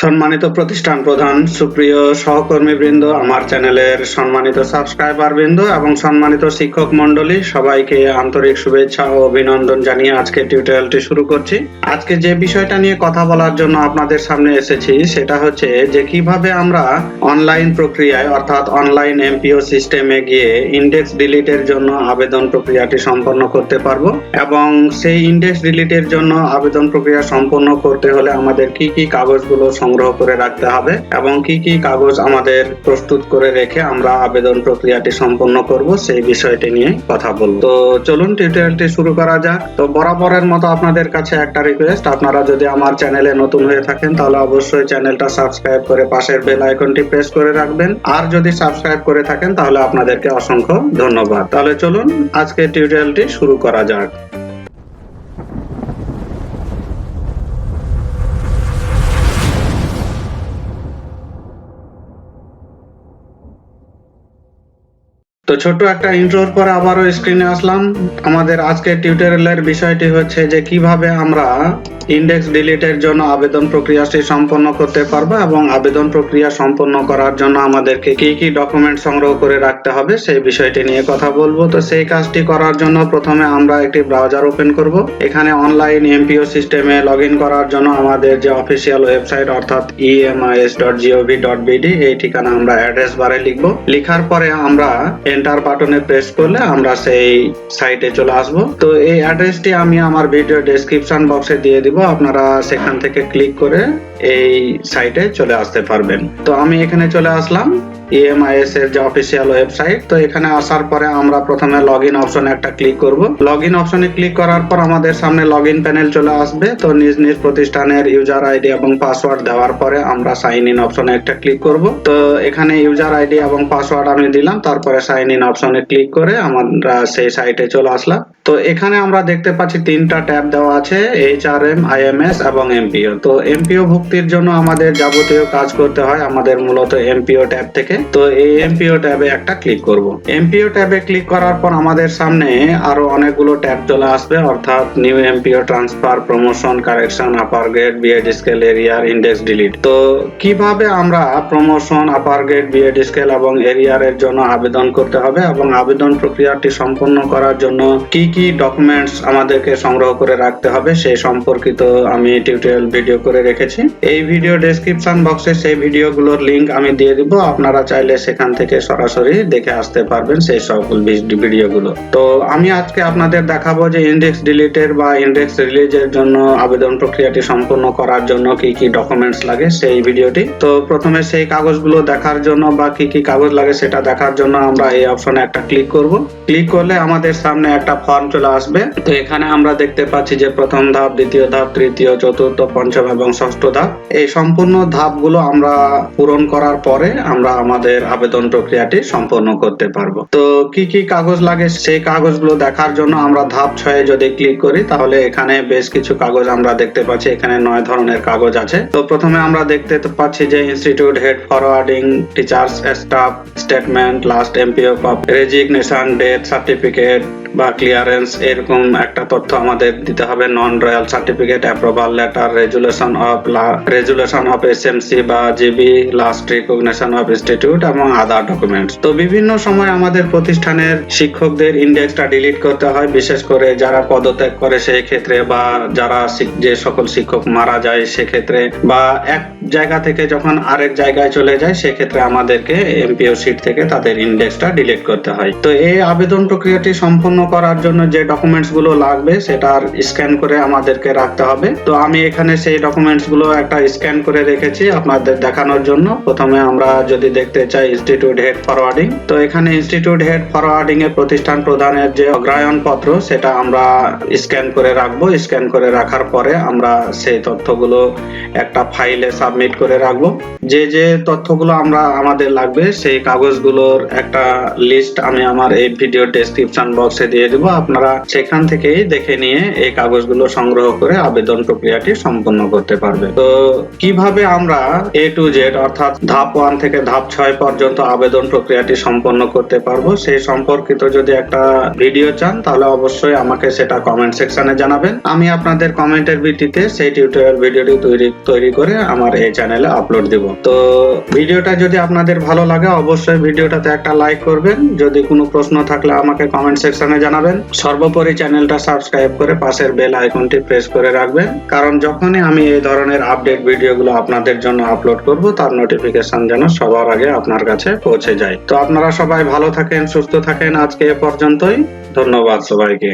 সম্মানিত প্রতিষ্ঠান প্রধান, সুপ্রিয় সহকর্মীবৃন্দ, আমার চ্যানেলের সম্মানিত সাবস্ক্রাইবার বৃন্দ এবং সম্মানিত শিক্ষক মণ্ডলী, সবাইকে আন্তরিক শুভেচ্ছা ও অভিনন্দন জানিয়ে আজকে টিউটোরিয়ালটি শুরু করছি। আজকে যে বিষয়টা নিয়ে কথা বলার জন্য আপনাদের সামনে এসেছি সেটা হচ্ছে যে কিভাবে আমরা অনলাইন প্রক্রিয়ায় অর্থাৎ অনলাইন এমপিও সিস্টেমে গিয়ে ইন্ডেক্স ডিলিটের জন্য আবেদন প্রক্রিয়াটি সম্পন্ন করতে পারবো এবং সেই ইন্ডেক্স ডিলিটের জন্য আবেদন প্রক্রিয়া সম্পন্ন করতে হলে আমাদের কি কি কাগজগুলো সংগ্রহ করে রাখতে হবে এবং কি কি কাগজ আমাদের প্রস্তুত করে রেখে আমরা আবেদন প্রক্রিয়াটি সম্পন্ন করব সেই বিষয়টি নিয়ে কথা বলবো। তো চলুন টিউটোরিয়ালটি শুরু করা যাক। তো বরাবরের মতো আপনাদের কাছে একটা রিকোয়েস্ট, আপনারা যদি আমার চ্যানেলে নতুন হয়ে থাকেন তাহলে অবশ্যই চ্যানেলটা সাবস্ক্রাইব করে পাশের বেল আইকনটি প্রেস করে রাখবেন, আর যদি সাবস্ক্রাইব করে থাকেন তাহলে আপনাদেরকে অসংখ্য ধন্যবাদ। তাহলে চলুন আজকে টিউটোরিয়ালটি শুরু করা যাক। তো ছোট একটা ইন্ট্রোর পরে আবারও স্ক্রিনে আসলাম। আমাদের আজকের টিউটোরিয়ালের বিষয়টি হচ্ছে যে কিভাবে আমরা ইন্ডেক্স ডিলিটের জন্য আবেদন প্রক্রিয়াটি সম্পন্ন করতে পারবো এবং আবেদন প্রক্রিয়া সম্পন্ন করার জন্য আমাদেরকে কি কি ডকুমেন্ট সংগ্রহ করে রাখতে হবে সেই বিষয়টি নিয়ে কথা বলবো। তো সেই কাজটি করার জন্য প্রথমে আমরা একটি ব্রাউজার ওপেন করব। এখানে অনলাইন এমপিও সিস্টেমে লগইন করার জন্য আমাদের যে অফিসিয়াল ওয়েবসাইট অর্থাৎ emis.gov.bd এই ঠিকানা আমরা অ্যাড্রেস বারে লিখব। লেখার পরে আমরা এন্টার বাটনে প্রেস করলে আমরা সেই সাইটে চলে আসব। তো এই অ্যাড্রেসটি আমি আমার ভিডিও ডেসক্রিপশন বক্সে দিয়ে দিব, আপনারা সেখান থেকে ক্লিক করে এই সাইটে চলে আসতে পারবেন। তো আমি এখানে চলে আসলাম EMIS এর যে অফিসিয়াল ওয়েবসাইট। তো এখানে আসার পরে আমরা প্রথমে লগইন অপশনে একটা ক্লিক করব। লগইন অপশনে ক্লিক করার পর আমাদের সামনে লগইন প্যানেল চলে আসবে। তো নিজ নিজ প্রতিষ্ঠানের ইউজার আইডি এবং পাসওয়ার্ড দেওয়ার পরে আমরা সাইন ইন অপশনে একটা ক্লিক করব। তো এখানে ইউজার আইডি এবং পাসওয়ার্ড আমি দিলাম, তারপরে সাইন ইন অপশনে ক্লিক করে আমরা সেই সাইটে চলে আসলাম। তো এখানে আমরা দেখতে পাচ্ছি তিনটা ট্যাব দেওয়া আছে, HRM, IMS এবং MPO। তো MPO ভুক্তির জন্য আমাদের যাবতীয় কাজ করতে হয় আমাদের মূলত MPO ট্যাব থেকে। তো এই MPO ট্যাবে একটা ক্লিক করব। MPO ট্যাবে ক্লিক করার পর আমাদের সামনে আরো অনেকগুলো ট্যাব চলে আসবে, অর্থাৎ new MPO, transfer, promotion, correction, upper grade, B Ed scale, arrear, index delete. তো কিভাবে আমরা promotion, upper grade, B Ed scale এবং এরিয়ার এর জন্য আবেদন করতে হবে এবং আবেদন প্রক্রিয়াটি সম্পন্ন করার জন্য কি কি ডকুমেন্টস আমাদেরকে সংগ্রহ করে রাখতে হবে সেই সম্পর্কিত আমি টিউটোরিয়াল ভিডিও করে রেখেছি। এই ভিডিও ডেসক্রিপশন বক্সে সেই ভিডিওগুলোর লিংক আমি দিয়ে দিব, আপনারা চাইলে সেখান থেকে সরাসরি দেখে আসতে পারবেন সেই সকল ভিডিওগুলো। তো আমি আজকে আপনাদের দেখাবো যে ইন্ডেক্স ডিলিটের বা ইন্ডেক্স রিলিজের জন্য আবেদন প্রক্রিয়াটি সম্পন্ন করার জন্য কি কি ডকুমেন্টস লাগে সেই ভিডিওটি। তো প্রথমে সেই কাগজগুলো দেখার জন্য বা কি কি কাগজ লাগে সেটা দেখার জন্য আমরা এই অপশনে একটা ক্লিক করব। ক্লিক করলে আমাদের সামনে একটা ফর্ম চলে আসবে। তো এখানে আমরা দেখতে পাচ্ছি যে প্রথম ধাপ, দ্বিতীয় ধাপ, তৃতীয়, চতুর্থ, পঞ্চম এবং ষষ্ঠ ধাপ। এই সম্পূর্ণ ধাপগুলো আমরা পূরণ করার পরে আমরা আমাদের আবেদন প্রক্রিয়াটি সম্পন্ন করতে পারবো। তো কি কি কাগজ লাগে সেই কাগজগুলো দেখার জন্য আমরা ধাপ 6 যদি ক্লিক করি তাহলে এখানে বেশ কিছু কাগজ আমরা দেখতে পাচ্ছি। এখানে 9 ধরনের কাগজ আছে। তো প্রথমে আমরা দেখতে পাচ্ছি যে institute head forwarding, teachers staff statement, last MPO copy, resignation, death certificate বা ক্লিয়ারেন্স, এরকম একটা তথ্য আমাদের দিতে হবে। Non royal certificate, approval letter, resolution of SMC বা GB, last recognition of institute এবং আদার ডকুমেন্টস। তো বিভিন্ন সময় আমাদের প্রতিষ্ঠানের শিক্ষকদের ইন্ডেক্সটা ডিলিট করতে হয়, বিশেষ করে যারা পদত্যাগ করে সেই ক্ষেত্রে বা যারা যে সকল শিক্ষক মারা যায় সেক্ষেত্রে বা এক জায়গা থেকে যখন আরেক জায়গায় চলে যায় সেক্ষেত্রে আমাদেরকে MPO শিট থেকে তাদের ইন্ডেক্সটা ডিলিট করতে হয়। তো এই আবেদন প্রক্রিয়াটি সম্পন্ন করার জন্য যে ডকুমেন্টস গুলো লাগবে সেটার স্ক্যান করে আমাদেরকে রাখতে হবে। তো আমি এখানে সেই ডকুমেন্টস গুলো একটা স্ক্যান করে রেখেছি আপনাদের দেখানোর জন্য। প্রথমে আমরা যদি দেখতে চাই ইনস্টিটিউট হেড ফরওয়ার্ডিং, তো এখানে ইনস্টিটিউট হেড ফরওয়ার্ডিং এর প্রতিষ্ঠান প্রধানের যে অগ্রায়ন পত্র সেটা আমরা স্ক্যান করে রাখবো। স্ক্যান করে রাখার পরে আমরা সেই তথ্যগুলো একটা ফাইলে সাবমিট করে রাখবো। যে যে তথ্যগুলো আমাদের লাগবে সেই কাগজগুলোর একটা লিস্ট আমি আমার এই ভিডিও ডেসক্রিপশন বক্সে দিয়ে দেবো, আপনারা সেখান থেকেই দেখে নিয়ে এই কাগজগুলো সংগ্রহ করে আবেদন প্রক্রিয়াটি সম্পন্ন করতে পারবে। তো কিভাবে আমরা A to Z অর্থাৎ ধাপ 1 থেকে ধাপ 6 পর্যন্ত আবেদন প্রক্রিয়াটি সম্পন্ন করতে পারবো সেই সম্পর্কিত যদি একটা ভিডিও চান তাহলে অবশ্যই আমাকে সেটা কমেন্ট সেকশনে জানাবেন। আমি আপনাদের কমেন্টের ভিত্তিতে সেই টিউটোরিয়াল ভিডিওটি তৈরি করে আমার এই চ্যানেলে আপলোড দিব। তো ভিডিওটা যদি আপনাদের ভালো লাগে অবশ্যই ভিডিওটাতে একটা লাইক করবেন। যদি কোনো প্রশ্ন থাকলে আমাকে কমেন্ট সেকশনে জানাবেন। সর্বোপরি চ্যানেলটা সাবস্ক্রাইব করে পাশের বেল আইকনটি প্রেস করে রাখবেন, কারণ যখনই আমি এই ধরনের আপডেট ভিডিওগুলো আপনাদের জন্য আপলোড করব তার নোটিফিকেশন যেন সবার আগে আপনার কাছে পৌঁছে যায়। তো আপনারা সবাই ভালো থাকেন, সুস্থ থাকেন। আজকে এ পর্যন্তই। ধন্যবাদ সবাইকে।